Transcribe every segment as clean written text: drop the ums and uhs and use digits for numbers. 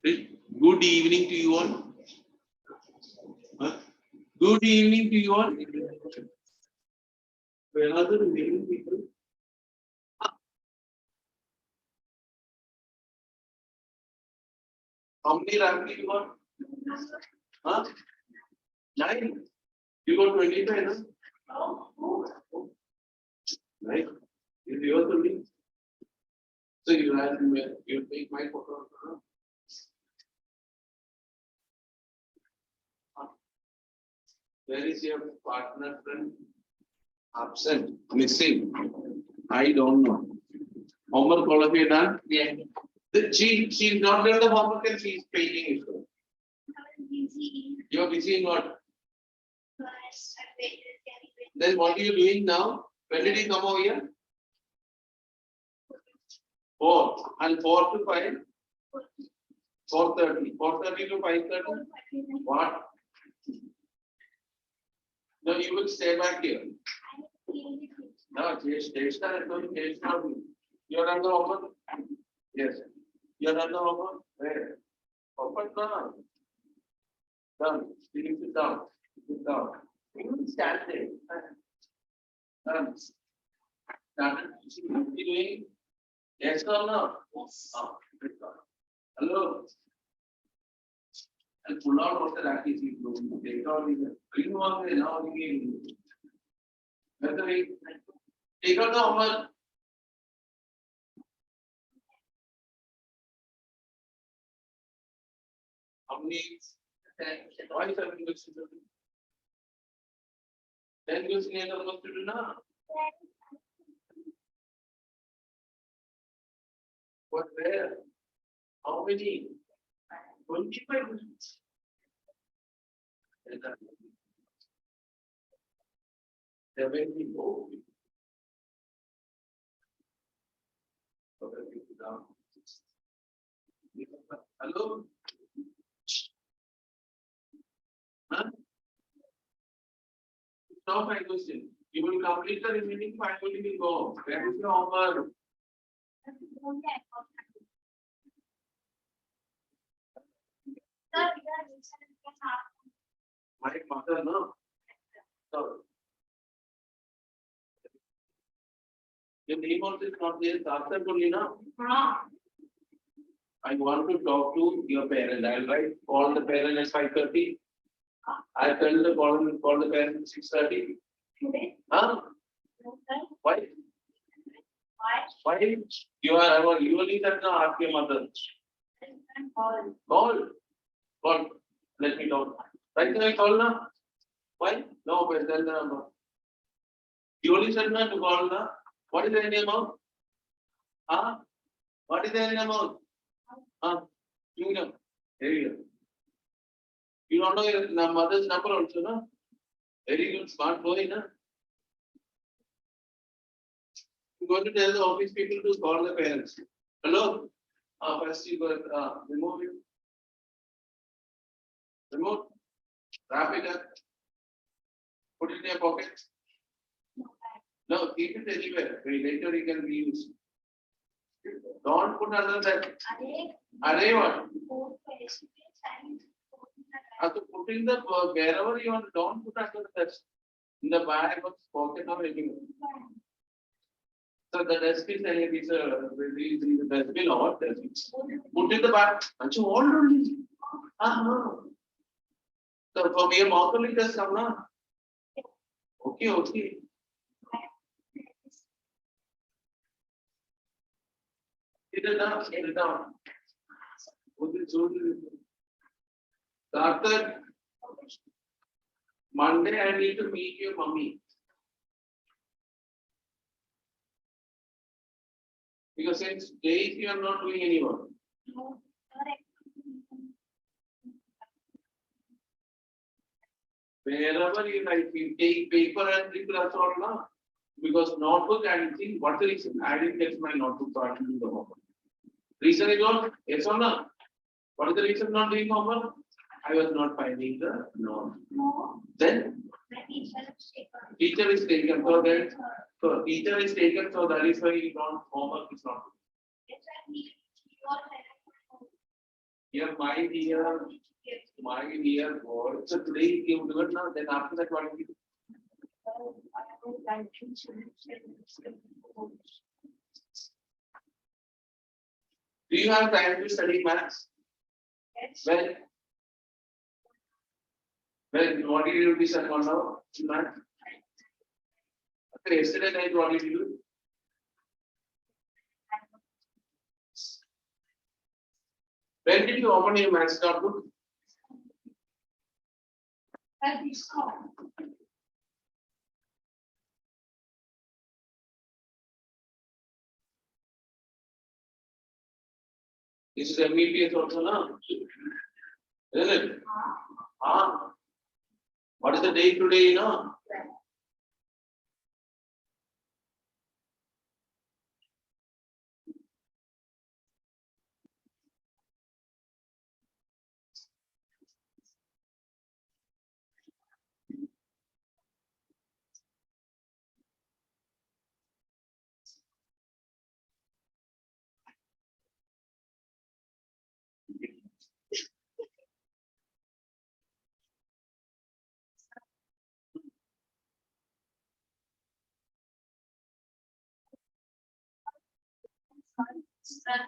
Good evening to you all. Huh? Good evening to you all. Where are the remaining people? How many rank you got? Huh? 9. You got 25, no? Right? If you are the so you take my photo. Where is your partner friend? Absent, missing. I don't know. Homework all of you done? Yeah. She's not done the homework and she's painting it. You're busy in what? Then what are you doing now? When did you come over here? 4 and 4 to 5? 4:30. 4:30 to 5:30? What? No, you will stay back here. No, stay there. You're done the homework? Yes. You're done the homework? Where? Open now. Done. Sit down. Sit down. You will stand there. Done. Started. What are you doing? Yes or no? Yes. Oh, hello. And pull out of the activity. Take out the green one and now again. Take out the homework. How many? 10 questions. 10 questions are supposed to do now. What where? How many? 25 minutes. Hello? Huh? Stop my question. You will complete the remaining 5 minutes. You go. Where is your homework? My mother, no? So, your name also is not there. After only, no? I want to talk to your parent. I'll write, call the parent at 5:30. I'll tell the call the parent at 6:30. Huh? Why? Why? You only that now ask your mother. Call. Let me know. Right now I call now. Why? No, but tell the number. You only said not to call now. What is the name of? Huh? What is the name of? Huh? You don't know your mother's number also, no? Very good, smart boy, no? I'm going to tell the office people to call the parents. Hello? First you go, remove it. Remove. Wrap it up. Put it in your pocket. No, keep it anywhere. Later it can be used. Don't put under that. Array what? To put in the wherever you want, don't put under that. In the bag or pocket or anywhere. So the desk is the dustbin or dustbin. Put in the bag. Actually, all only. So from your mouth only just come now. Okay. Sit it down. Doctor, Monday I need to meet your mummy. Because since days you are not doing any work. Wherever you write, you take paper and the class all now. Because notebook and think what the reason? I didn't get my notebook, so I didn't do the homework. Reason is what? Yes or no? What is the reason not doing homework? I was not finding the note. No. Then? Teacher is taken. So teacher is taken, so that is why you don't homework is not. Here, my dear board. So today you do it now. Then after that, what do you do? Do you have time to study maths? Yes. When what did you do this one now? Maths? Okay, yesterday night what did you do? When did you open your maths notebook? At the school. This is MEPS also now. Isn't it? What is the date today, you know?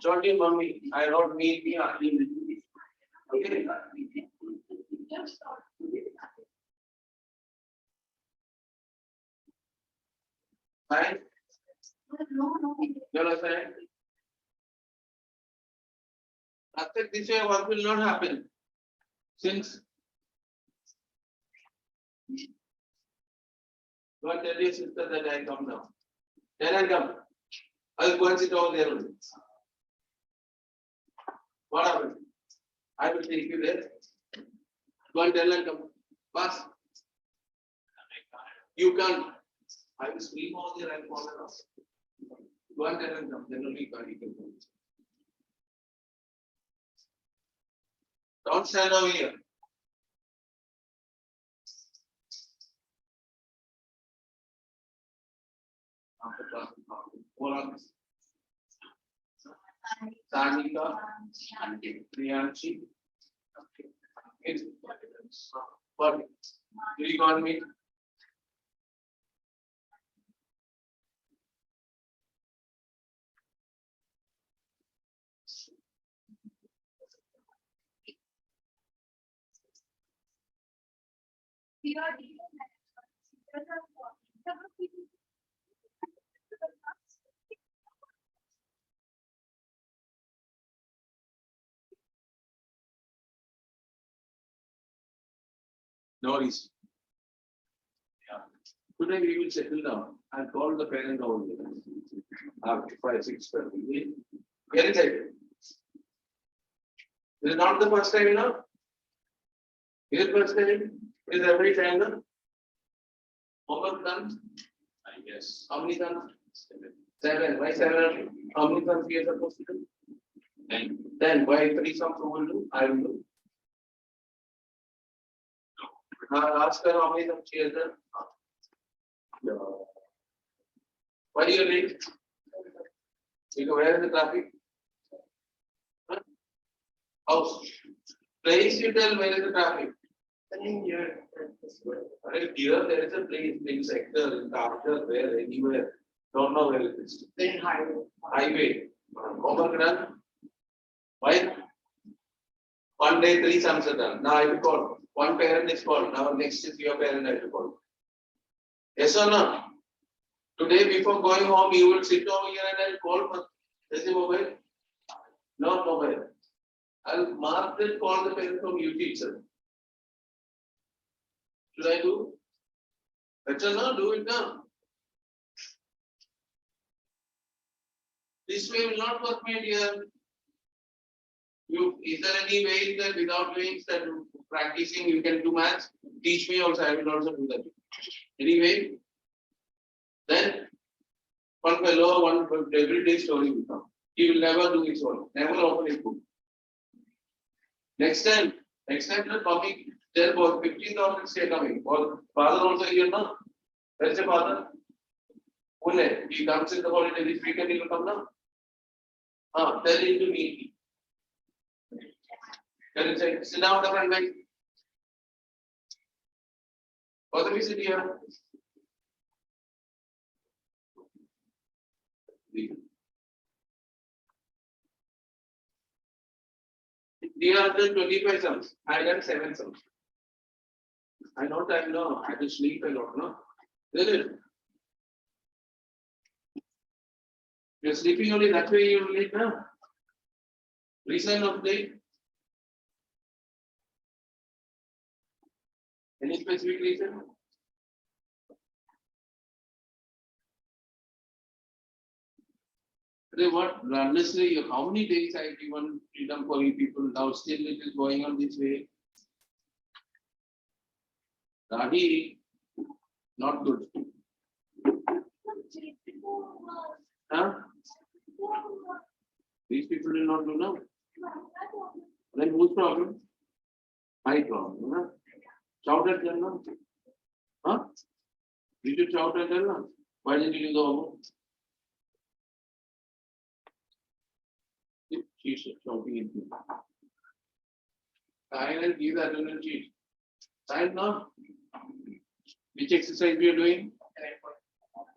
Told you, mommy, I wrote me. Okay. Fine. No. You understand? After this way, what will not happen? Since God tell your sister that I come now. Then I come. I'll go and sit over there. What happened? I will take you there. Go and tell her come. Pass. You can't. I will scream over there and fall off. Go and tell her come. Then only you can come. Don't stand over here. After class, hold on. Sanika, Priyanshi. What? Do you got me? No worries. Yeah. Today we will settle down and call the parent over here. After 5, 6, 7. Get it. This is not the first time, you know. Is it first time? Is every time, no? Homework done? Yes. How many done? 7. Why 7? How many sums we are supposed to do? 10. Then why 3 sums who will do? I will do. Ask her how many sums she has done. Why are you late? Because where is the traffic? Huh? House. Place you tell where is the traffic? Here. Here there is a place in sector, in after where, anywhere. Don't know where it is. Then Highway. Homework done. Why? One day 3 sums are done. Now I will call. One parent is called. Now next is your parent I will call. Yes or no? Today before going home you will sit over here and I'll call. Is it mobile? No mobile. I'll mark that call the parent from UT itself. Should I do? Better not do it now. This way will not work, my dear. Is there any way that without doing that practicing you can do maths? Teach me also, I will also do that. Anyway, then one fellow, one everyday story will come. He will never do his own, never open his book. Next time the public, there was 15,000 stay coming. Or father also here now. Where is the father? Pune. He comes in the holiday this weekend, he will come now. Tell him to meet me. Can you say, sit down the front leg? Both of you sit here. They are the 25 sums. I done 7 sums. I know that, no, I just sleep a lot, no? Isn't it? You're sleeping only that way you will sleep now. Reason of the any specific reason? What honestly, how many days I given freedom for you people, now still it is going on this way. Daddy, not good. Huh? These people will not do now. Then whose problem? My problem. Huh? Shout at them now. Huh? You should shout at them now. Why didn't you go? She's shouting at me. I will give that one cheat. Sign now. Which exercise we are doing?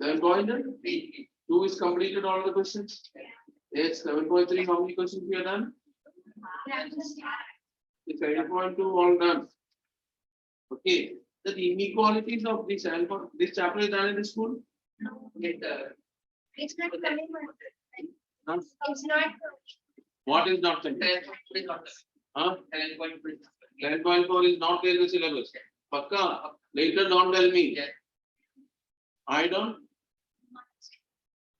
7.3. 2 is completed all the questions. Yes, 7.3. How many questions we are done? 7.2 all done. Okay. The inequalities of this alpha, this chapter is done in the school? It's not coming. Huh? It's not. What is not coming? Huh? 10.4 is not there in the syllabus. Pakka. Later don't tell me. I don't.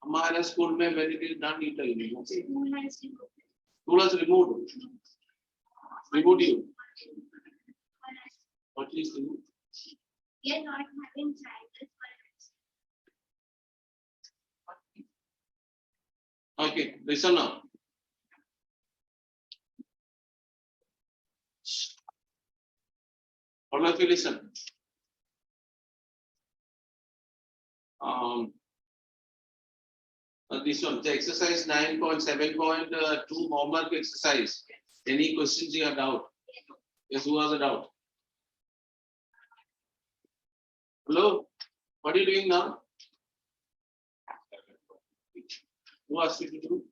हमारा school में when it is done, you tell me. School has removed. Removed you. What is removed? We are not having triangles for us. Okay, listen now. All of you listen. This one, the exercise 9.7.2 homework exercise. Any questions you have doubt? Yes, who has a doubt? Hello, what are you doing now? Who asked you to do?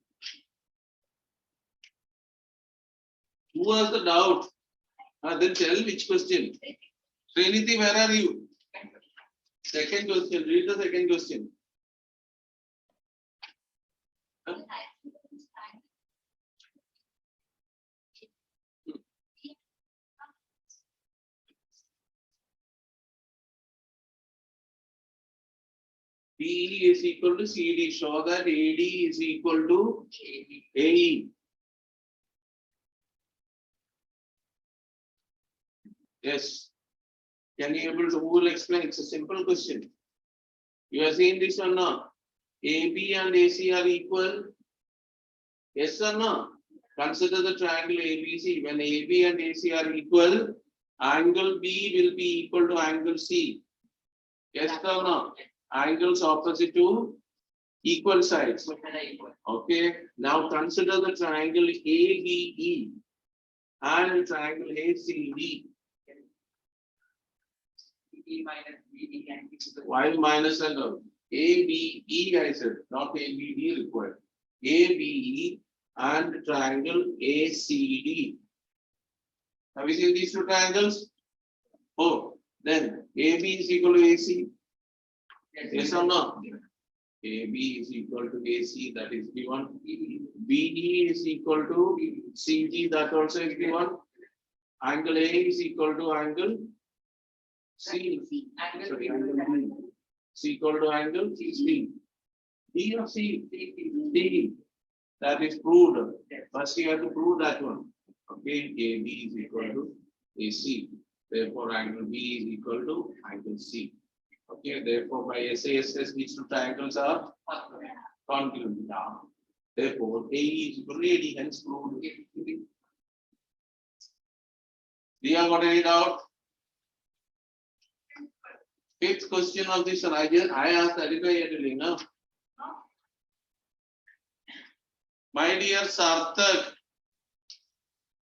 Who has the doubt? Then tell which question. Srinidhi, where are you? Second question. Read the second question. Huh? PE is equal to CD. Show that AD is equal to AE. Yes. Can you able to, who will explain? It's a simple question. You have seen this or not? AB and AC are equal. Yes or no? Consider the triangle ABC. When AB and AC are equal, angle B will be equal to angle C. Yes or no? Angles opposite to equal sides. Okay. Now consider the triangle ABE and triangle ACD. Why minus and ABE I said, not ABD required. ABE and triangle ACD. Have you seen these two triangles? Oh, then AB is equal to AC. Yes or no? AB is equal to AC, that is given. BE is equal to CG, that also is given. Angle A is equal to angle C. Sorry, angle B. C equal to angle C. D or C? D. That is proved. First you have to prove that one. Okay, AB is equal to AC. Therefore, angle B is equal to angle C. Okay, therefore, by SASS, these two triangles are congruent. Therefore, AE is equal to AD, hence proved. We have got any doubt? Fifth question of this, and I asked that is now. My dear Sarthak,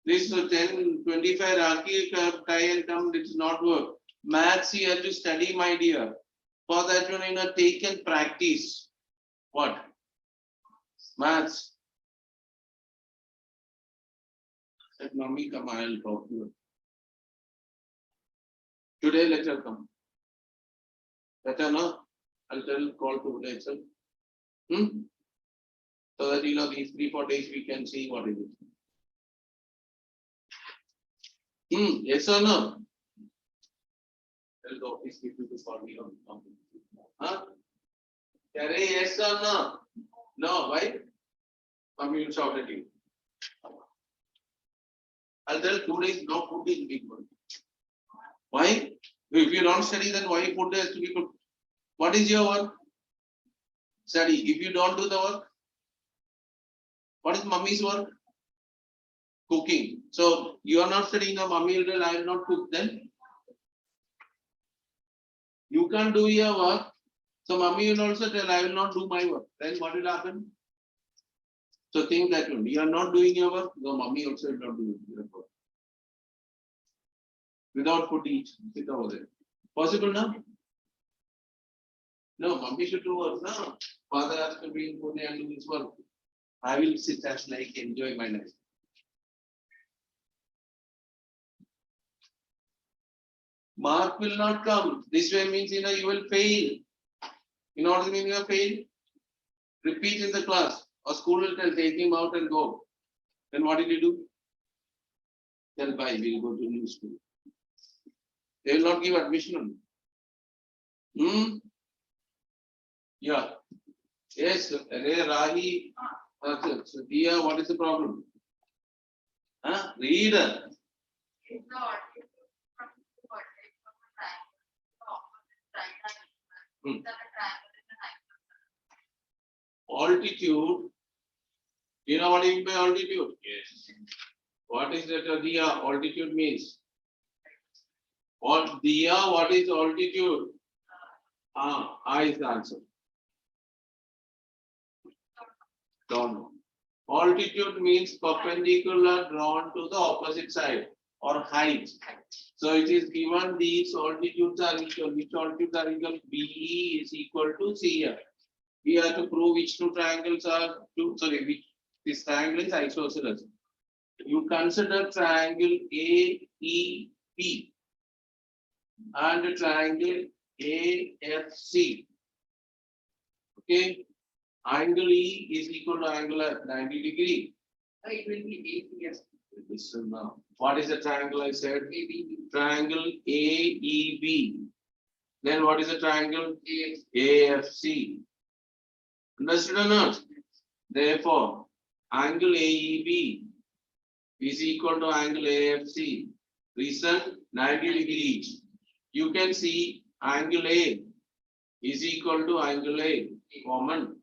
This 10, 25 Raki tie and come, it is not work. Maths you have to study, my dear. For that one, take and practice. What? Maths. Let mommy come, I will talk to her. Today let her come. Better no? I'll tell call today itself. So that these 3-4 days we can see what is it. Yes or no? Tell the office people to call me on. Huh? Yes or no? No, why? Mommy will shout at you. I'll tell 2 days no food is big one. Why? If you don't study, then why food has to be cooked? What is your work? Study. If you don't do the work, what is mummy's work? Cooking. So you are not studying, a mummy will tell I will not cook, then you can't do your work. So mummy will also tell I will not do my work. Then what will happen? So think that one. You are not doing your work, the mummy also will not do your work. Without food eat, sit over there. Possible now? No, mummy should do work now. Father has to be in Pune and do his work. I will sit as like enjoy my life. Mark will not come. This way means you will fail. In order to mean you fail, repeat in the class. Or school will tell, take him out and go. Then what did you do? Tell bye, we'll go to new school. They will not give admission. Yeah. Yes, Rahi. So, Dia, what is the problem? Huh? Read. Altitude. You know what you mean by altitude? Yes. What is that, Dia? Altitude means? What Dia? What is altitude? I is the answer. Don't know. Altitude means perpendicular drawn to the opposite side or height. So it is given these altitudes are equal. Which altitudes are equal? BE is equal to CF. We have to prove which two triangles are which this triangle is isosceles. You consider triangle AEP and triangle AFC. Okay. Angle E is equal to angle at 90 degree. It will be ACS. Listen now. What is the triangle I said? Triangle AEB. Then what is the triangle? AFC. Understood or not? Therefore, angle AEB is equal to angle AFC. Reason 90 degrees. You can see angle A is equal to angle A common.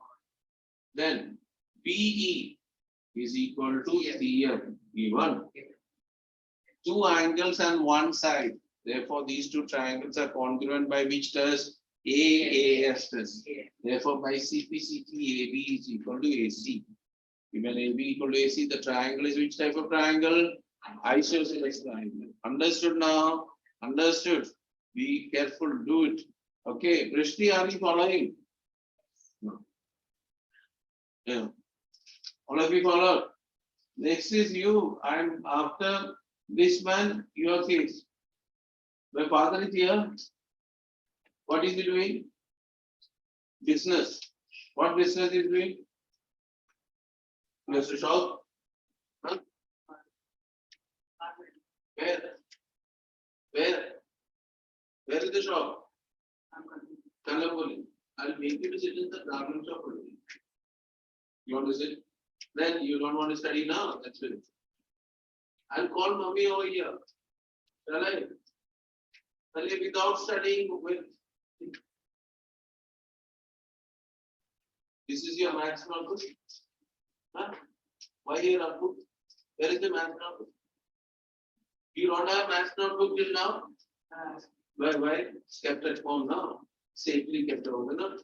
Then PE is equal to CF given. Two angles and one side. Therefore, these two triangles are congruent by which test? AAS test. Therefore, by CPCT, AB is equal to AC. Given AB equal to AC, the triangle is which type of triangle? Isosceles triangle. Understood now? Understood. Be careful, do it. Okay, Prishti, are you following? No. Yeah. All of you follow. Next is you. I'm after this man, your case. My father is here. What is he doing? Business. What business is doing? Mr. Shop? Huh? Where? Where? Where is the shop? Kalamboli. I'll make you to sit in the garment shop only. You want to sit? Then you don't want to study now. That's it. I'll call mommy over here. Shall I? Without studying, this is your maths notebook. Huh? Why here notebook? Where is the maths notebook? You don't have maths notebook till now? Why? It's kept at home now. Safely kept over there.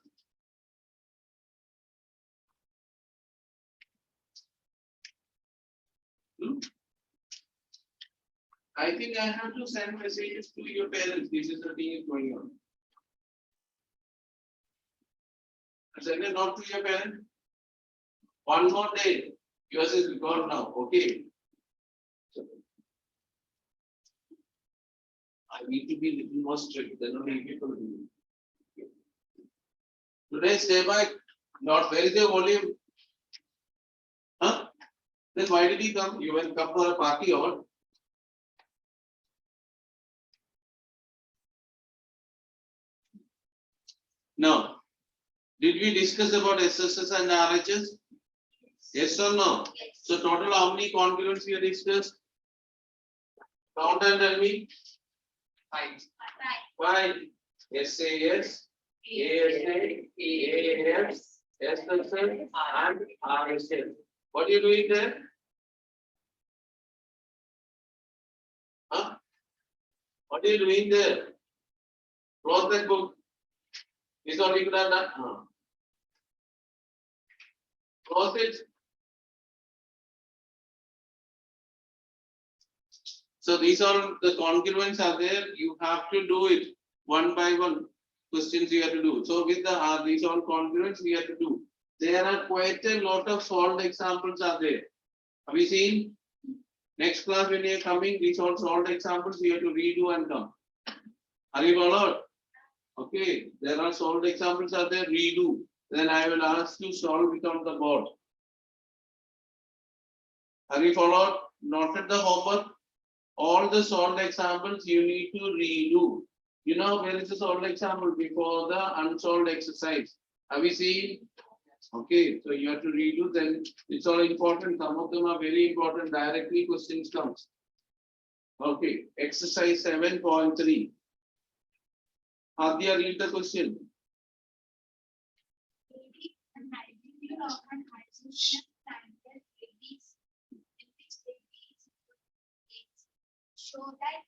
I think I have to send messages to your parents. This is the thing is going on. Send a note to your parents. One more day. Yours is gone now. Okay. I need to be little more strict. Then only people do. Today, stay back. Not where is the volume? Huh? Then why did he come? You will come for a party or? No. Did we discuss about SSS and RHS? Yes or no? Yes. So total how many congruents we have discussed? Count and tell me. 5. Right. 5. SAS, ASA, AAF, SSS and RSS. What are you doing there? Huh? What are you doing there? Close that book. Is all you could have done? Close it. So these are the congruents are there. You have to do it one by one. Questions you have to do. So with the these all congruents we have to do. There are quite a lot of solved examples are there. Have you seen? Next class when you are coming, these all solved examples you have to redo and come. Are you followed? Okay, there are solved examples are there, redo. Then I will ask you solve it on the board. Are you followed? Noted the homework. All the solved examples you need to redo. You know where is the solved example before the unsolved exercise? Have you seen? Okay, so you have to redo. Then it's all important. Some of them are very important. Directly questions comes. Okay, exercise 7.3. Adya, read the question. Show that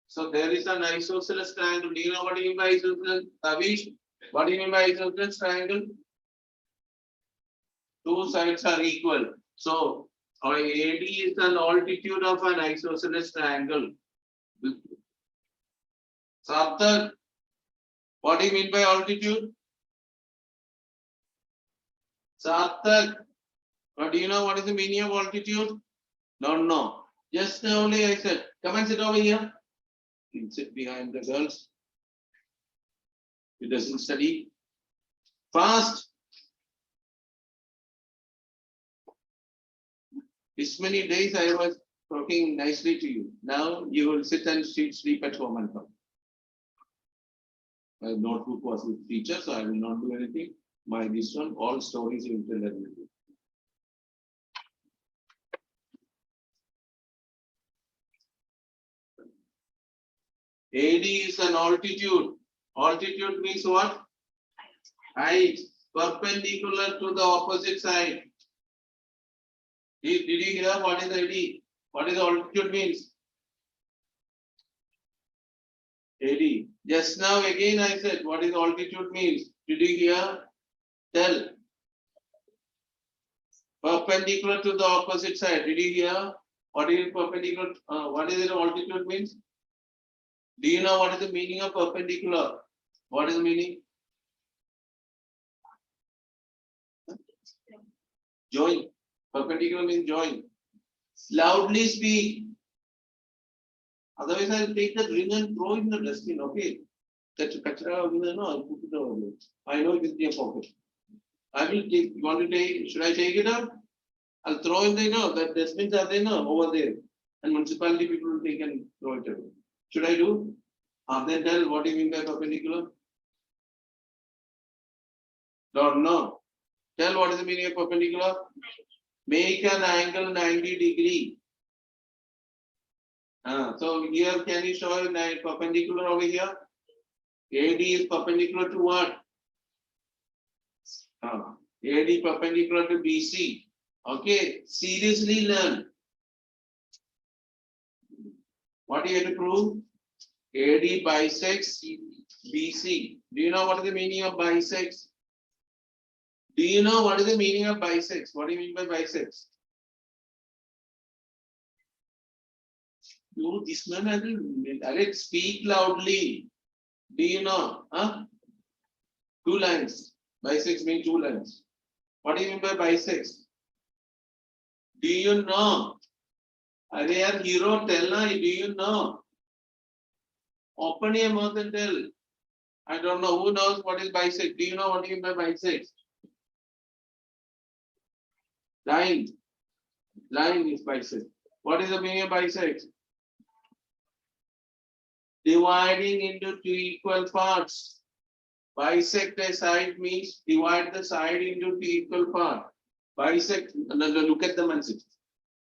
So there is an isosceles triangle. Do you know what do you mean by isosceles? Tavish, what do you mean by isosceles triangle? Two sides are equal. So our AD is an altitude of an isosceles triangle. Sarthak, what do you mean by altitude? Sarthak, but do you know what is the meaning of altitude? Don't know. Just now only I said, come and sit over here. You sit behind the girls. He doesn't study. Fast. This many days I was talking nicely to you. Now you will sit and sleep at home and come. My notebook was with teacher, so I will not do anything. My this one, all stories you will tell everything. AD is an altitude. Altitude means what? Height. Perpendicular to the opposite side. Did you hear what is AD? What is altitude means? AD. Just now again I said what is altitude means. Did you hear? Tell. Perpendicular to the opposite side. Did you hear? What is perpendicular? What is it altitude means? Do you know what is the meaning of perpendicular? What is the meaning? Join. Perpendicular means join. Loudly speak. Otherwise, I'll take the ring and throw it in the dustbin. Okay. Kachra, I'll put it over. I know it is in your pocket. I will take. You want to take? Should I take it out? I'll throw in the that dustbins are there over there, and municipality people will take and throw it away. Should I do? Then tell what do you mean by perpendicular? Don't know. Tell what is the meaning of perpendicular? Make an angle 90 degree. So here can you show a perpendicular over here? AD is perpendicular to what? AD perpendicular to BC. Okay, seriously learn. What do you have to prove? AD bisects BC. Do you know what is the meaning of bisects? Do you know what is the meaning of bisects? What do you mean by bisects? You, this man has Alex, speak loudly. Do you know? Huh? Two lines. Bisects mean two lines. What do you mean by bisects? Do you know? Are yaar hero, tell na, do you know? Open your mouth and tell. I don't know. Who knows what is bisect? Do you know what do you mean by bisect? Line. Line is bisect. What is the meaning of bisect? Dividing into two equal parts. Bisect a side means divide the side into two equal parts. Bisect, look at the message.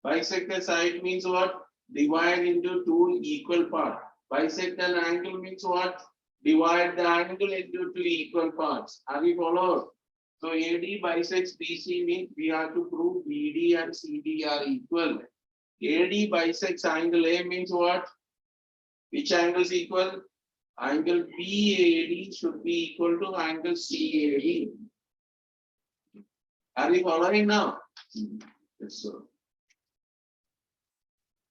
Bisect a side means what? Divide into two equal parts. Bisect an angle means what? Divide the angle into two equal parts. Are we followed? So AD bisects BC means we have to prove BD and CD are equal. AD bisects angle A means what? Which angle is equal? Angle BAD should be equal to angle CAD. Are we following now? Yes, sir.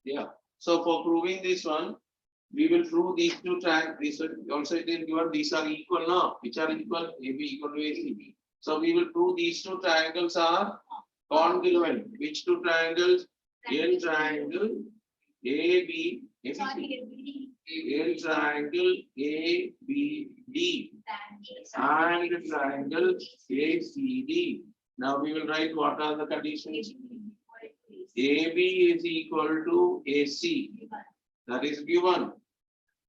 Yeah. So for proving this one, we will prove these two triangles. This also it is given these are equal now. Which are equal? AB equal to AC. So we will prove these two triangles are congruent. Which two triangles? L triangle AB. L triangle ABD and triangle ACD. Now we will write what are the conditions. AB is equal to AC. That is given.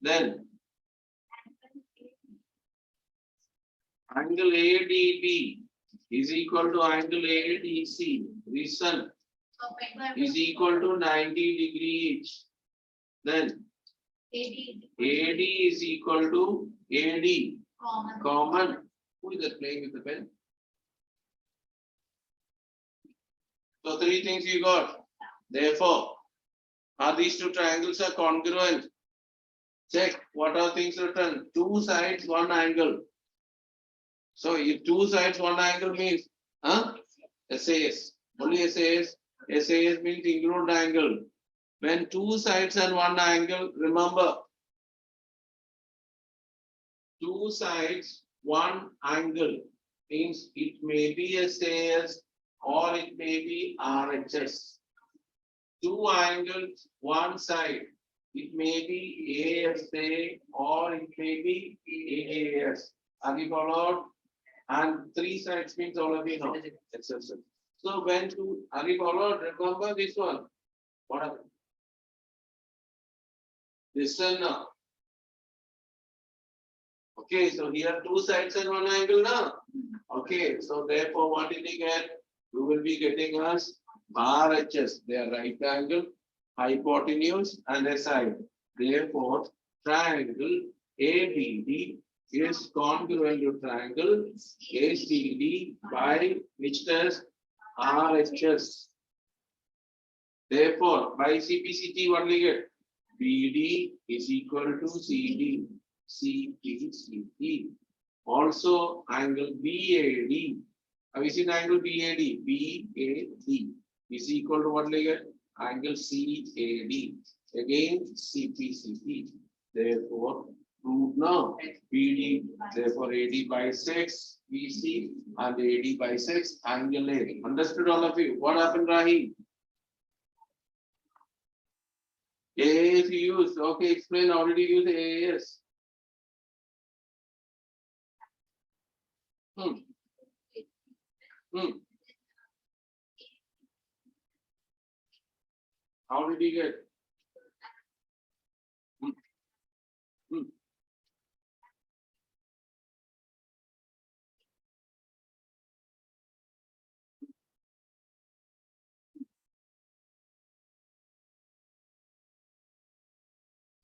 Then angle ADB is equal to angle ADC. Reason is equal to 90 degree each. Then AD is equal to AD. Common. Who is that playing with the pen? So three things you got. Therefore, are these two triangles are congruent? Check what are things written. Two sides, one angle. So if two sides, one angle means SAS. Only SAS. SAS means include angle. When two sides and one angle, remember, two sides, one angle means it may be SAS or it may be RHS. Two angles, one side, it may be ASA or it may be AAS. Are you followed? And three sides means already know. So when two, are you followed? Remember this one. What happened? Listen now. Okay, so here two sides and one angle now. Okay, so therefore what did we get? We will be getting us RHS, their right angle, hypotenuse and a side. Therefore, triangle ABD is congruent to triangle ACD by which test? RHS. Therefore, by CPCT, what we get? BD is equal to CD, CPCT. Also, angle BAD. Have you seen angle BAD? BAD is equal to what we get? Angle CAD. Again, CPCT. Therefore, prove now BD. Therefore, AD bisects BC and AD bisects angle A. Understood all of you? What happened, Rahim? AAS you used. Okay, explain. Already used AAS. How did he get?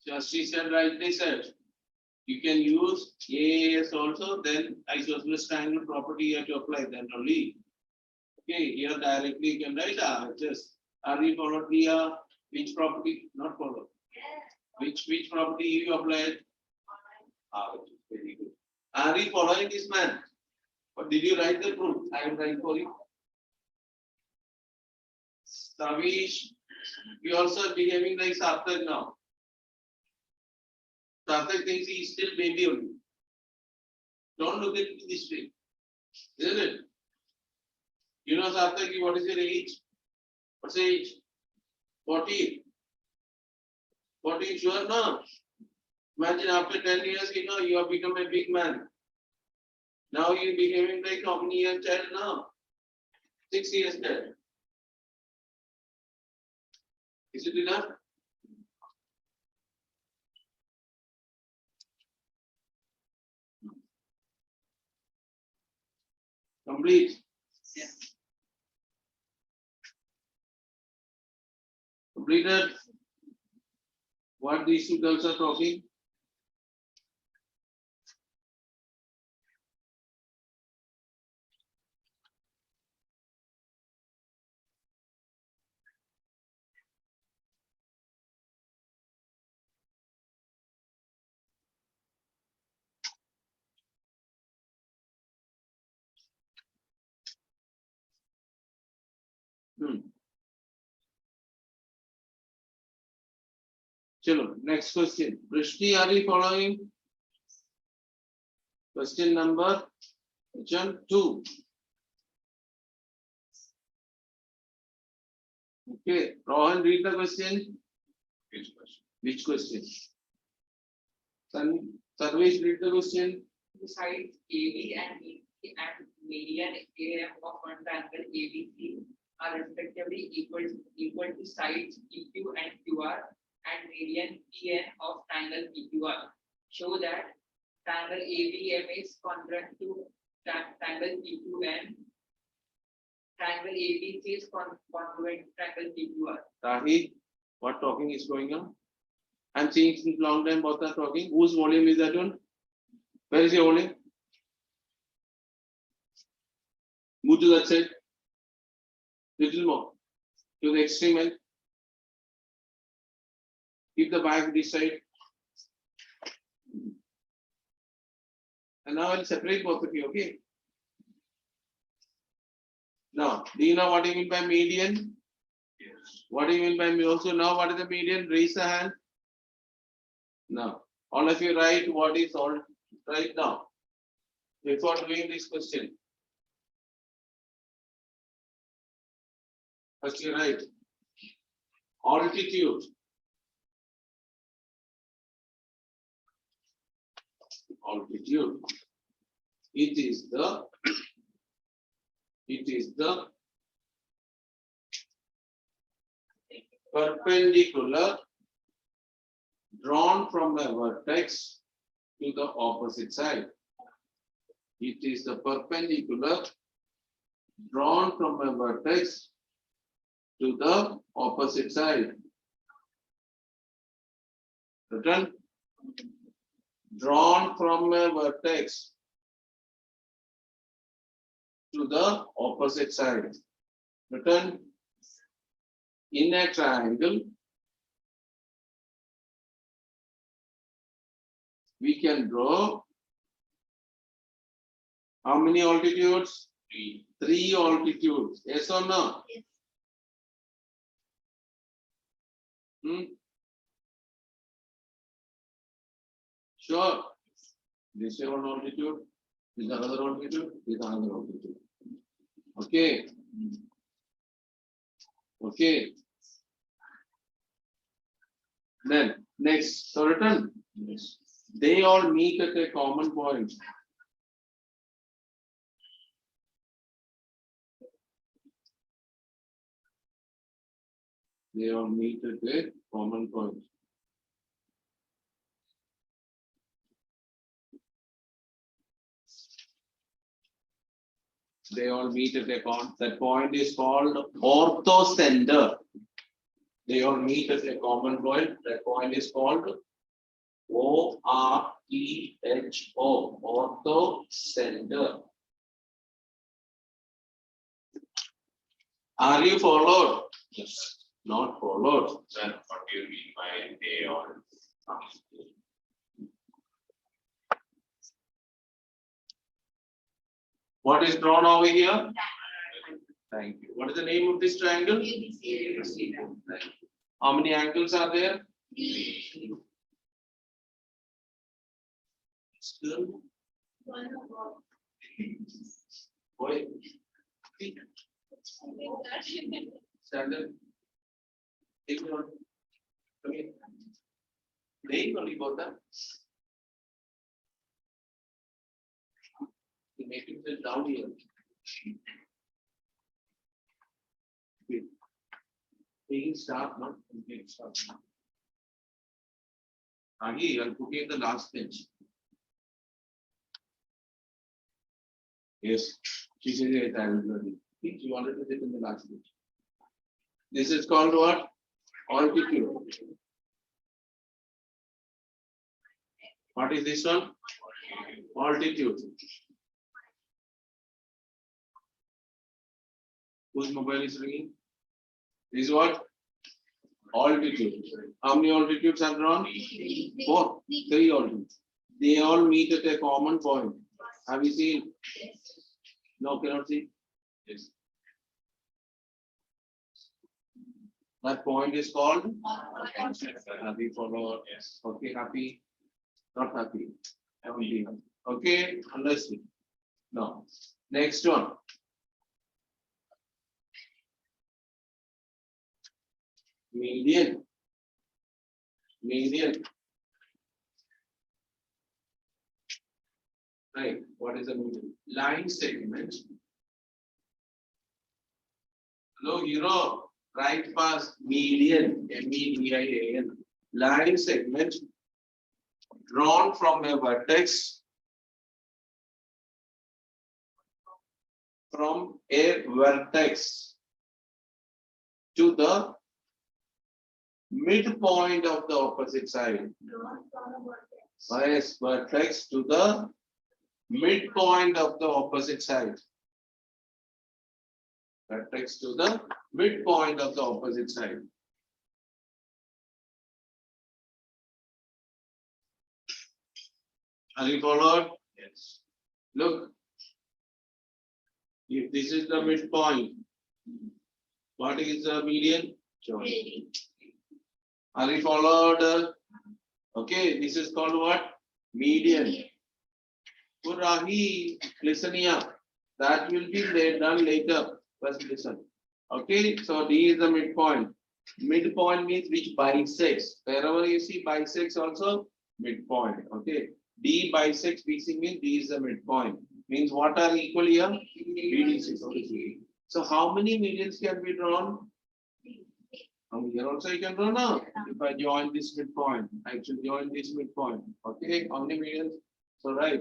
Just she said rightly said. You can use AAS also, then isosceles triangle property you have to apply then only. Okay, here directly you can write just are we followed here? Which property? Not followed. Which property you applied? Very good. Are we following this man? But did you write the proof? I will write for you. Savish, we also behaving like Sarthak now. Sarthak thinks he is still baby only. Don't look at it this way. Isn't it? You know, Sarthak, what is your age? What's your age? 40. 40, sure, no? Imagine after 10 years, you have become a big man. Now you're behaving like how many years child now? 6 years child. Is it enough? Complete. Yes. Completed. What these two girls are talking? Chalo, next question. Prishti, are you following? Question number 2. Okay, Rohan, read the question. Which question? Which question? Sarvesh, read the question. Two sides AB and EC and median AM of one triangle ABC are respectively equal to sides PQ and QR and median PN of triangle PQR. Show that triangle ABM is congruent to triangle PQN. Triangle ABC is congruent to triangle PQR. Rahi, what talking is going on? I'm seeing since long time both are talking. Whose volume is that one? Where is your volume? Move to that side. Little more. To the extreme end. Keep the bag this side. And now I'll separate both of you, okay? Now, do you know what I mean by median? Yes. What do you mean by me? Also, now what is the median? Raise a hand. Now, all of you write what is all right now. Before doing this question. First you write altitude. Altitude. It is the perpendicular drawn from a vertex to the opposite side. It is the perpendicular drawn from a vertex to the opposite side. Written. Drawn from a vertex to the opposite side. Written. In a triangle, we can draw how many altitudes? 3. 3 altitudes. Yes or no? Yes. Sure. This is one altitude. This is another altitude. This is another altitude. Okay. Okay. Then next, so written. Yes. They all meet at a common point. They all meet at a common point. They all meet at a point. That point is called orthocenter. They all meet at a common point. That point is called O-R-T-H-O. Orthocenter. Are you followed? Yes. Not followed. Then what do you mean by they all? What is drawn over here? Thank you. What is the name of this triangle? ABC. Thank you. How many angles are there? Still, boy. Standard. Take it on. Come here. Playing only about that. You make it sit down here. Wait. Taking start, not complete start. Agi, I'll put you in the last bench. Yes, she says yes, I will learn it. Please, you wanted to sit in the last bench. This is called what? Altitude. What is this one? Altitude. Whose mobile is ringing? This is what? Altitude. How many altitudes are drawn? 4. 3 altitudes. They all meet at a common point. Have you seen? No, cannot see. Yes. That point is called happy follower. Yes. Okay, happy. Not happy. Happy. Okay, understood. Now, next one. Median. Median. Right. What is a median? Line segment. Hello, hero. Right past median. MEDIAN. Line segment drawn from a vertex. From a vertex to the midpoint of the opposite side. Yes, vertex to the midpoint of the opposite side. Vertex to the midpoint of the opposite side. Are you followed? Yes. Look. If this is the midpoint, what is the median? Are you followed? Okay, this is called what? Median. Rahi, listen here. That will be done later. First listen. Okay, so D is the midpoint. Midpoint means which bisects. Wherever you see bisects also, midpoint. Okay. D bisects BC means D is the midpoint. Means what are equal here? BDC. Okay. So how many medians can be drawn? Here also you can draw now. If I join this midpoint, I should join this midpoint. Okay, how many medians? So right.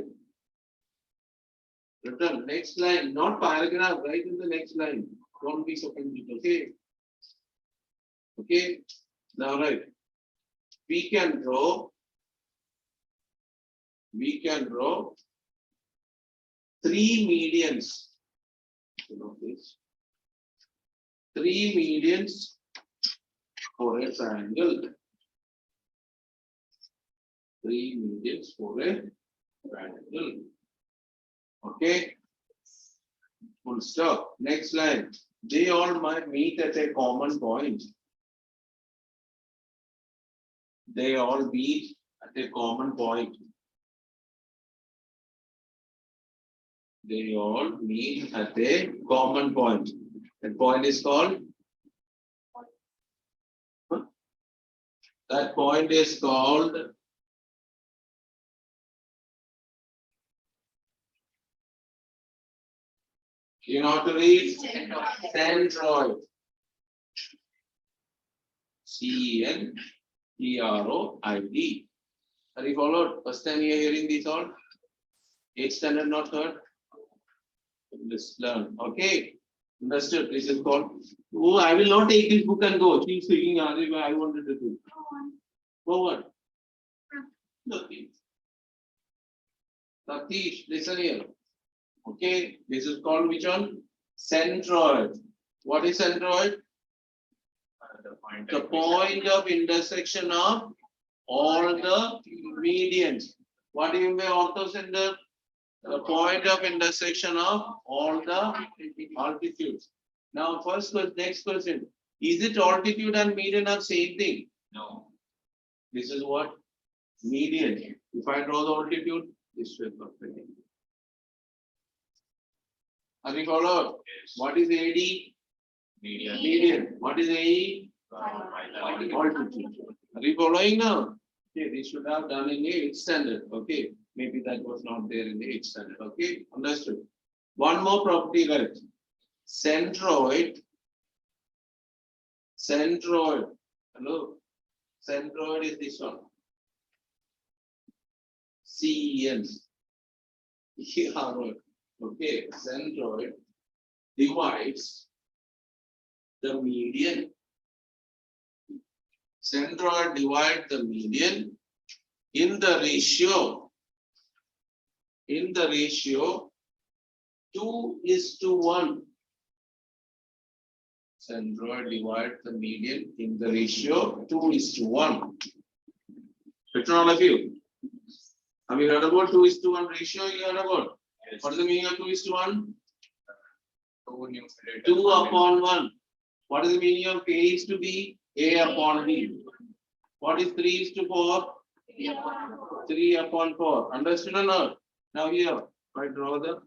Return next line, not paragraph, right in the next line. Don't be so confused. Okay. Okay. Now right. We can draw 3 medians. You know this. 3 medians for a triangle. 3 medians for a triangle. Okay. Full stop. Next line. They all might meet at a common point. They all meet at a common point. They all meet at a common point. That point is called? That point is called you know how to read? Centroid. CENTROID. Are you followed? First time you are hearing this all? 8th standard, not third? Let's learn. Okay. Understood. This is called. Oh, I will not take this book and go. Keep speaking. I wanted to do. Forward. Satish, listen here. Okay. This is called which one? Centroid. What is centroid? The point of intersection of all the medians. What do you mean by orthocenter? The point of intersection of all the altitudes. Now, next question. Is it altitude and median are same thing? No. This is what? Median. If I draw the altitude, this will perfect. Are we followed? Yes. What is AD? Median. Median. What is AE? Altitude. Altitude. Are we following now? Okay, they should have done in the 8th standard. Okay, maybe that was not there in the 8th standard. Okay, understood. One more property, right? Centroid. Hello. Centroid is this one. CEN. Here, okay, centroid divides the median. Centroid divide the median in the ratio 2:1. Centroid divide the median in the ratio 2:1. Which one all of you? Have you heard about 2:1 ratio? You heard about? Yes. What is the meaning of 2:1? 2 numerator. 2/1. What is the meaning of A is to B? A upon B. What is 3:4? 3/4. Understood or not? Now here, if I draw the.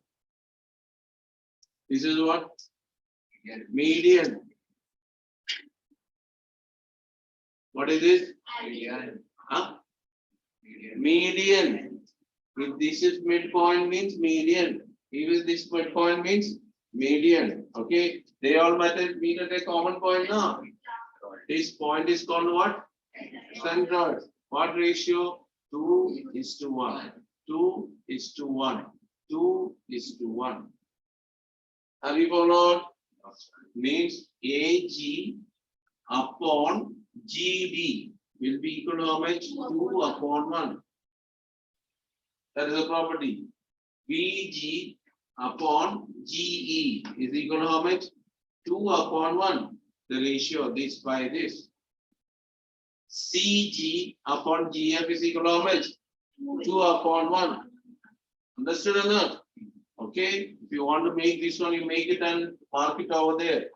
This is what? Median. What is this? Median. Huh? Median. Median. If this is midpoint means median. If this midpoint means median. Okay. They all meet at a common point now. This point is called what? Centroid. What ratio? 2:1. 2:1. 2:1. Have you followed? Means AG upon GD will be equal to how much? 2/1. That is a property. VG upon GE is equal to how much? 2/1. The ratio this by this. CG upon GF is equal to how much? 2/1. Understood or not? Okay. If you want to make this one, you make it and mark it over there.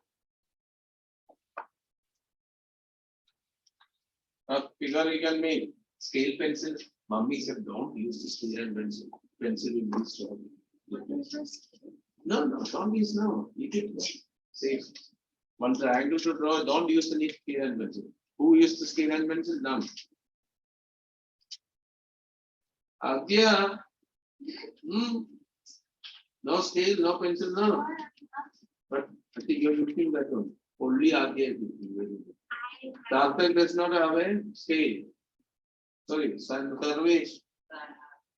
A figure you can make. Scale pencil. Mummy said, don't use the scale and pencil. Pencil will be strong. No, don't use now. You did say one triangle to draw. Don't use the scale and pencil. Who used the scale and pencil? None. Agya. No scale, no pencil, no. But I think you're looking that one. Only Agya is looking. Darthak does not have a scale. Sorry, Sarvesh.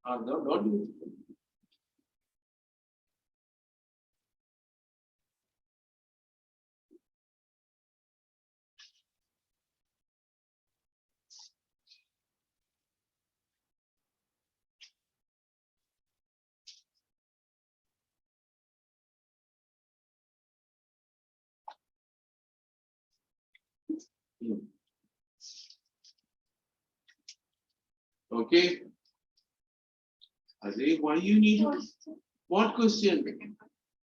No, don't use it. Okay. Ajay, why you need it? What question?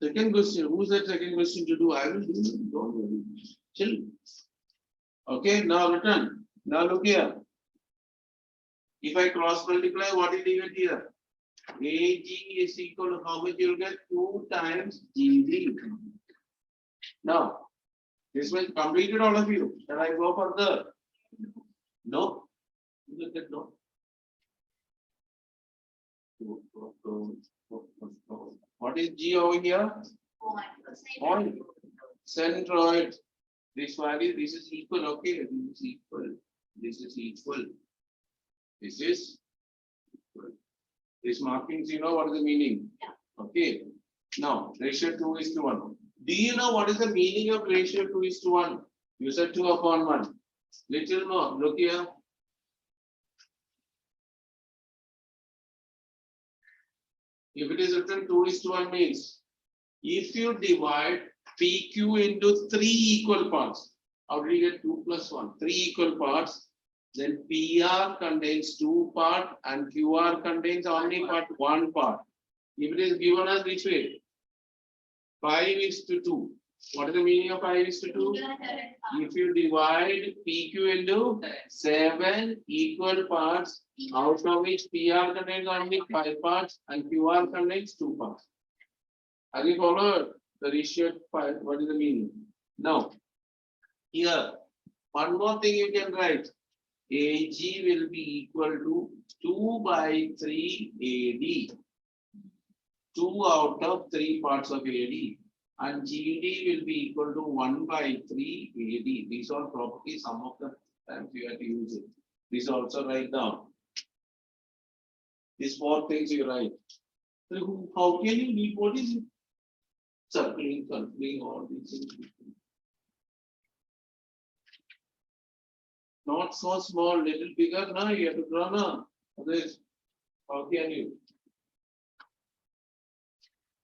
Second question. Who's that second question to do? I will do it. Don't worry. Chill. Okay, now return. Now look here. If I cross multiply, what did you get here? AG is equal to how much you'll get? 2 times GD. Now, this will completed all of you. Shall I go further? No? You look at no. What is G over here? Point. Centroid. This value, this is equal. Okay, this is equal. This is equal. This is equal. These markings, you know what is the meaning? Okay. Now, ratio 2:1. Do you know what is the meaning of ratio 2:1? You said 2/1. Little more. Look here. If it is written 2:1 means if you divide PQ into 3 equal parts, how do you get 2 plus 1? 3 equal parts, then PR contains 2 parts and QR contains only part 1 part. If it is given as which way? 5:2. What is the meaning of 5 is to 2? If you divide PQ into 7 equal parts, out of which PR contains only 5 parts and QR contains 2 parts. Have you followed the ratio 5? What is the meaning? Now, here, one more thing you can write. AG will be equal to 2 by 3 AD. 2 out of 3 parts of AD. And GD will be equal to 1 by 3 AD. These are properties, some of the times you have to use it. These also write down. These 4 things you write. So how can you read what is it? Circling, all these things. Not so small, little bigger now, you have to draw now. Others, how can you?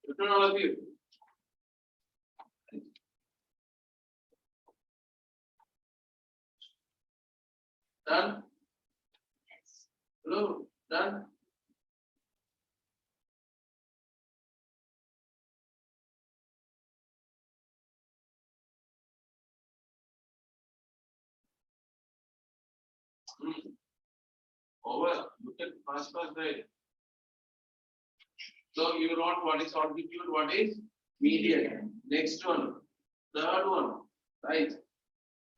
Return all of you. Done? Hello, done? Over. Look at fast right. So you wrote what is altitude, what is median. Next one, third one, right?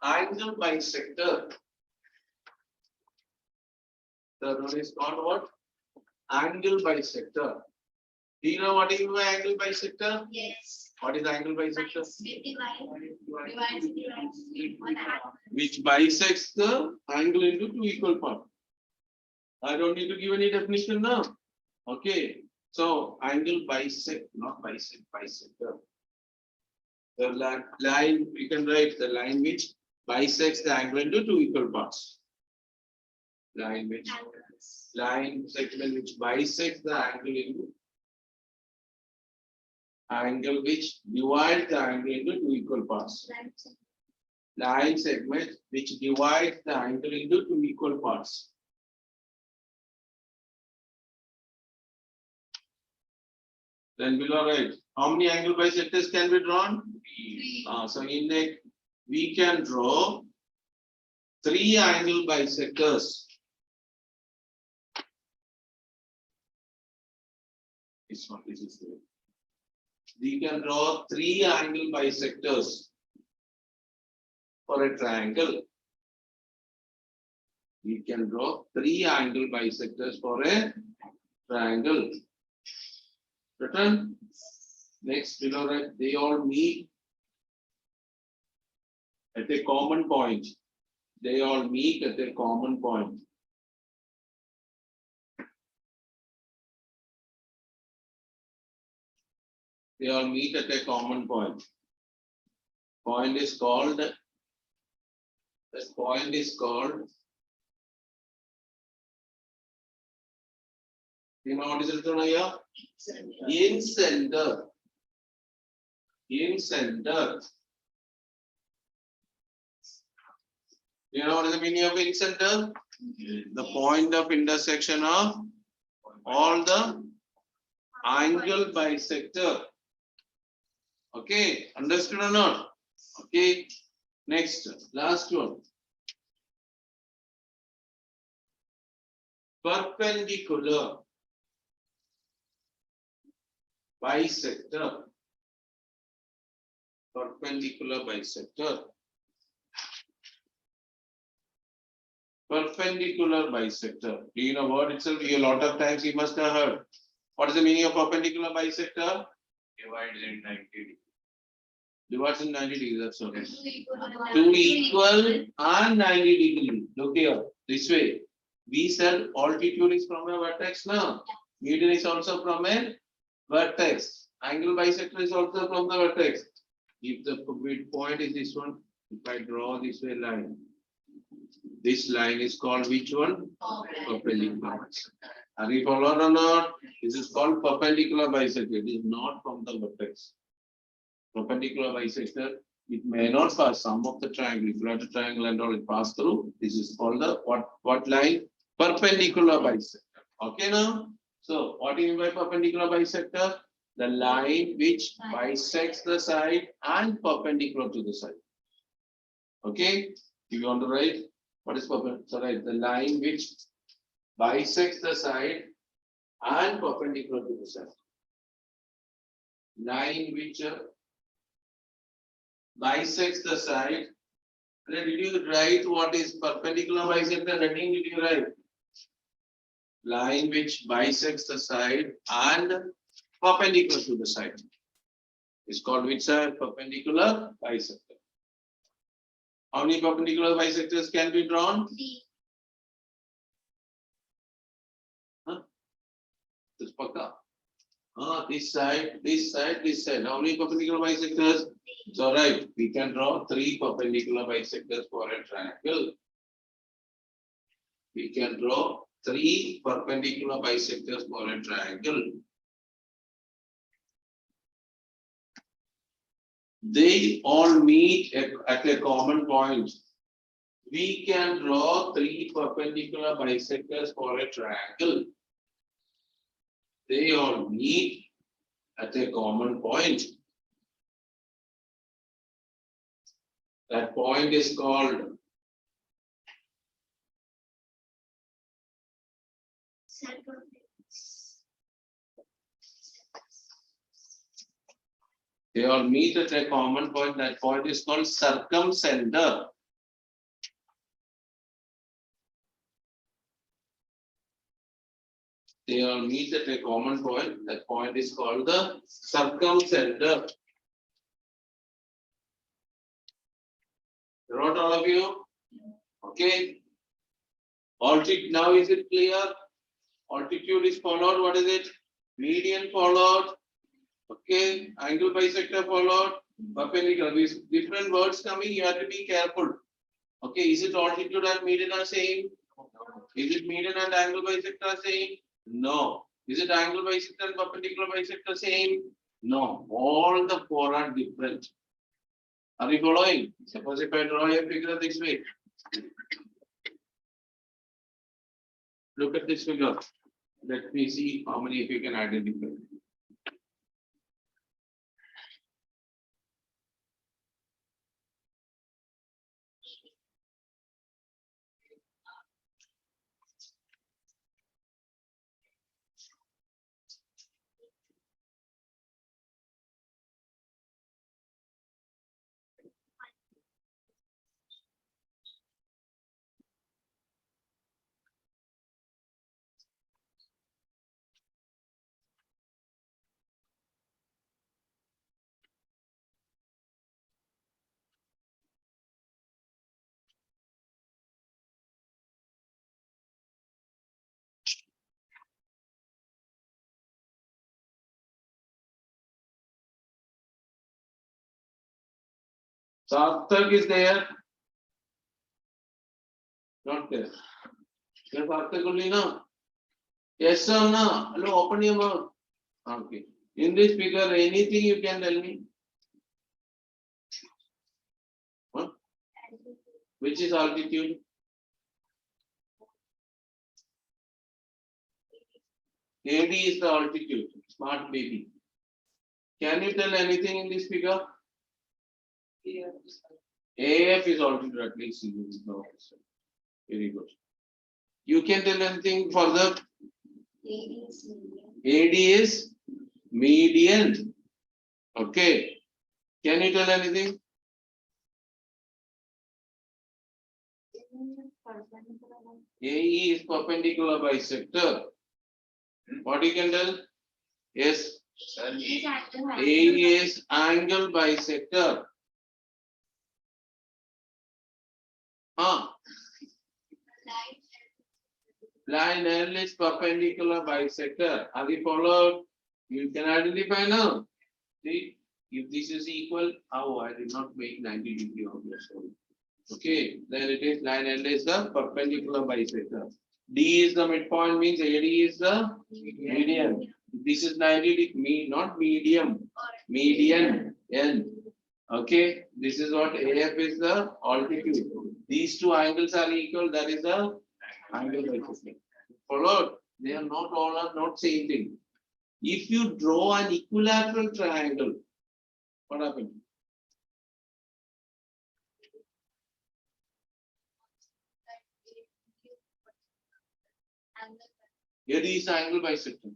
Angle bisector. Third one is called what? Angle bisector. Do you know what is angle bisector? Yes. What is angle bisector? Divides. Which bisects the angle into 2 equal parts. I don't need to give any definition now. Okay. So angle bisect, not bisect, bisector. The line, we can write the line which bisects the angle into 2 equal parts. Line segment which bisects the angle into angle which divides the angle into 2 equal parts. Line segment which divides the angle into 2 equal parts. Then below right, how many angle bisectors can be drawn? 3. So in that we can draw 3 angle bisectors. This one, this is the. We can draw 3 angle bisectors for a triangle. We can draw 3 angle bisectors for a triangle. Written. Next below right, they all meet at a common point. They all meet at a common point. They all meet at a common point. Point is called. This point is called. You know what is written here? In center. In center. You know what is the meaning of in center? The point of intersection of all the angle bisector. Okay, understood or not? Okay, next, last one. Perpendicular bisector. Perpendicular bisector. Perpendicular bisector. Do you know word itself? A lot of times you must have heard. What is the meaning of perpendicular bisector? Divided in 90 degrees. Divides in 90 degrees, that's all. 2 2 equal and 90 degrees. Look here, this way. We said altitude is from a vertex now. Median is also from a vertex. Angle bisector is also from the vertex. If the midpoint is this one, if I draw this way line, this line is called which one? Perpendicular bisector. Are you followed or not? This is called perpendicular bisector. It is not from the vertex. Perpendicular bisector, it may not pass some of the triangle. If you have a triangle and all, it pass through. This is called the what line? Perpendicular bisector. Okay now? So what do you mean by perpendicular bisector? The line which bisects the side and perpendicular to the side. Okay, if you want to write, what is perpendicular? So write the line which bisects the side and perpendicular to the side. Line which bisects the side. Did you write what is perpendicular bisector? Heading did you write? Line which bisects the side and perpendicular to the side. It's called which side? Perpendicular bisector. How many perpendicular bisectors can be drawn? D. This paka. This side, this side, this side. How many perpendicular bisectors? So right, we can draw 3 perpendicular bisectors for a triangle. We can draw 3 perpendicular bisectors for a triangle. They all meet at a common point. We can draw 3 perpendicular bisectors for a triangle. They all meet at a common point. That point is called Circumference. they all meet at a common point. That point is called circumcenter. They all meet at a common point. That point is called the circumcenter. Wrote all of you? Okay. Altitude, now is it clear? Altitude is followed. What is it? Median followed. Okay. Angle bisector followed. Perpendicular. These different words coming. You have to be careful. Okay. Is it altitude and median are same? Is it median and angle bisector same? No. Is it angle bisector and perpendicular bisector same? No. All the 4 are different. Are you following? Suppose if I draw a figure this way. Look at this figure. Let me see how many of you can identify. Sarthak is there? Not there. Yes, Sarthak only no? Yes or no? Hello, open your mouth. Okay. In this figure, anything you can tell me? What? Which is altitude? AD is the altitude. Smart baby. Can you tell anything in this figure? AF is altitude at least. No. Very good. You can tell anything further? AD is median. Okay. Can you tell anything? AE is perpendicular bisector. What you can tell? Yes. AE is angle bisector. Line L is perpendicular bisector. Are you followed? You can identify now. See, if this is equal, how I did not make 90 degree of your story. Okay, then it is line L is the perpendicular bisector. D is the midpoint, means AD is the median. This is 90 degree, not medium, median N. Okay, this is what AF is the altitude. These two angles are equal, that is the angle bisector. Followed? They are not all are not same thing. If you draw an equilateral triangle, what happens? Here is angle bisector.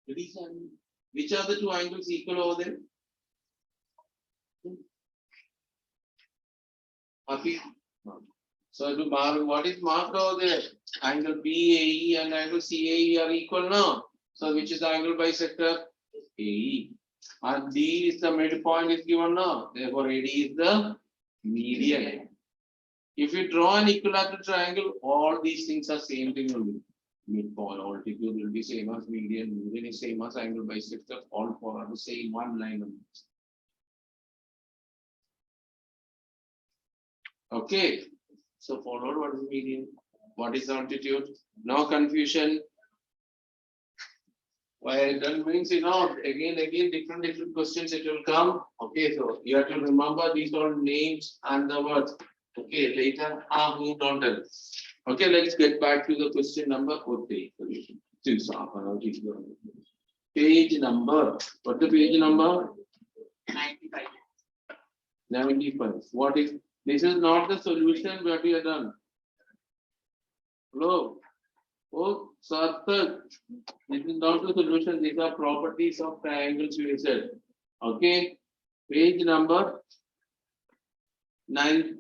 Here is angle. Which are the two angles equal over there? Happy? No. So to mark, what is marked over there? Angle BAE and angle CAE are equal now. So which is the angle bisector? AE. And D is the midpoint is given now. Therefore AD is the median. If you draw an equilateral triangle, all these things are same thing only. Midpoint, altitude will be same as median, median is same as angle bisector, all four are the same one line only. Okay, so followed what is median? What is altitude? No confusion. Why it doesn't means again different questions it will come. Okay, so you have to remember these all names and the words. Okay, later don't tell. Okay, let's get back to the question number 40. Page number. What's the page number? 95. 95. What is this? Is not the solution what we have done. Hello. Oh, Sarthak. This is not the solution. These are properties of triangles we said. Okay. Page number 9.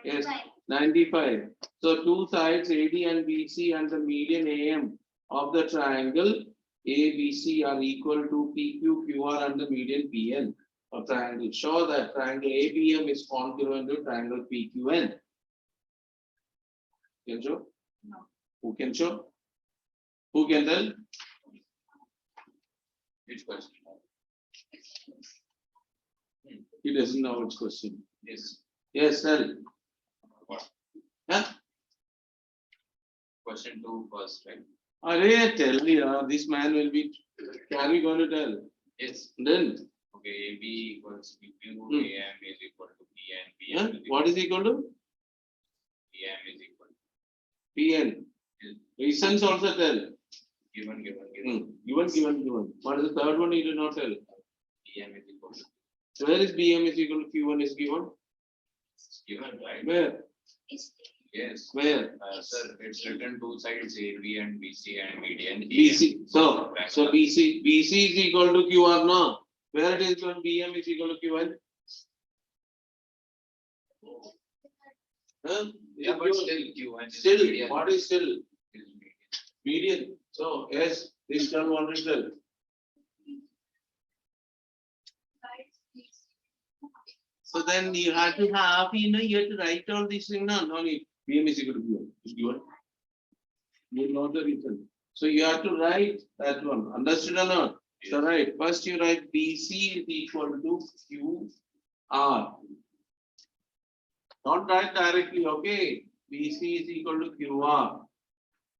Yes, 95. So two sides AD and BC and the median AM of the triangle ABC are equal to PQ, QR and the median PN of triangle. Show that triangle ABM is congruent to triangle PQN. Can show? No. Who can show? Who can tell? Which question? He doesn't know which question. Yes. Yes, tell. What? Huh? Question 2 first, right? Arey, tell me, this man will be. Are we going to tell? Yes. Then. Okay, AB equals PQ, AM is equal to PN, Huh? PM is What is equal to? PM is equal to PN. Reasons also tell. given. Given. What is the third one? You do not tell. PM is equal to So where is BM is equal to Q1 is given? given, right? Where? Yes. Where? Sir, it's written two sides AB and BC and median. BC. So AM. BC is equal to QR now. Where it is when BM is equal to Q1? Huh? Yeah, but still Q1 is Still, median. what is still? Is median. Median. So yes, this term already tell. So then you have to have, you have to write all these things now. No need. BM is equal to Q1. Is given. You know the reason. So you have to write that one. Understood or not? Yes. So right. First you write BC is equal to QR. Don't write directly, okay? BC is equal to QR.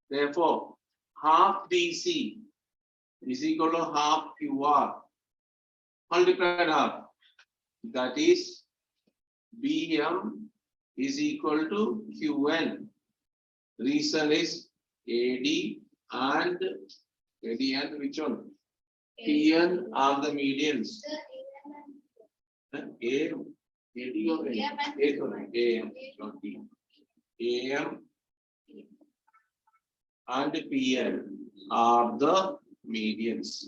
Therefore, half BC is equal to half QR. Multiplied half. That is BM is equal to QN. Reason is AD and which one? PN are the medians. AM, AD or AM? AM, not B. AM and PN are the medians.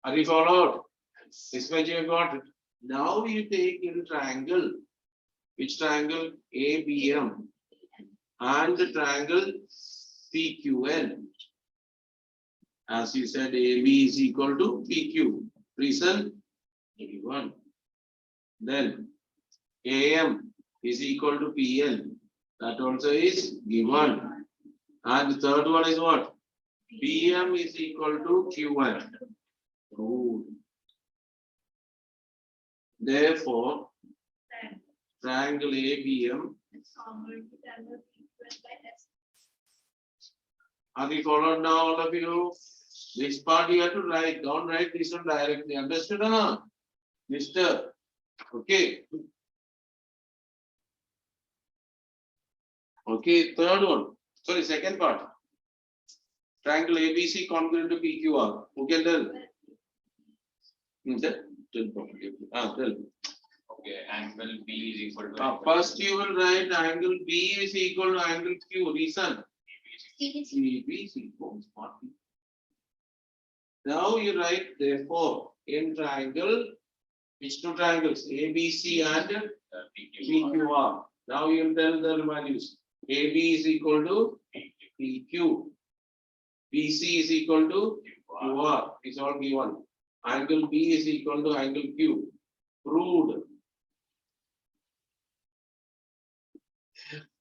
Are you followed? This much you got it. Now you take in triangle. Which triangle? ABM and the triangle PQN. As you said, AB is equal to PQ. Reason? A1. Then AM is equal to PN. That also is given. And the third one is what? BM is equal to Q1. Oh. Therefore, triangle ABM. Have you followed now, all of you? This part you have to write. Don't write this one directly. Understood or not? Mister. Okay. Okay, third one. Sorry, second part. Triangle ABC congruent to PQR. Who can tell? Tell properly. Tell. Okay, angle B is equal to. angle First you will write angle B is equal to angle Q. Reason. CBSE. Now you write therefore in triangle, which two triangles? ABC and PQ. PQR. Now you tell the values. AB is equal to PQ. BC is equal to QR. Is all given. Angle B is equal to angle Q. Proved.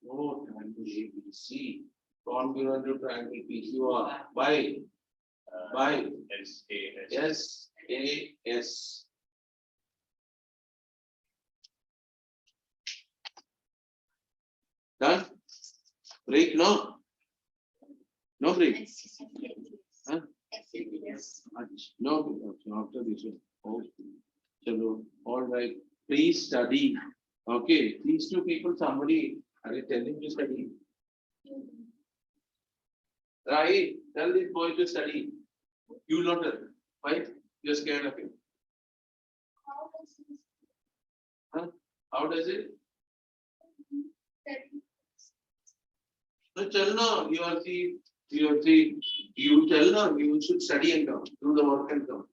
No triangle ABC congruent to triangle PQR by SAS. SAS. Done? Break? No? No break? Huh? No, after this one. Oh, chalo, all right. Please study. Okay, these two people, somebody are you telling to study? Right, tell this boy to study. You not tell. Why? You're scared of him. Huh? How does it? No, tell no. You tell no. You should study and come. Do the work and come.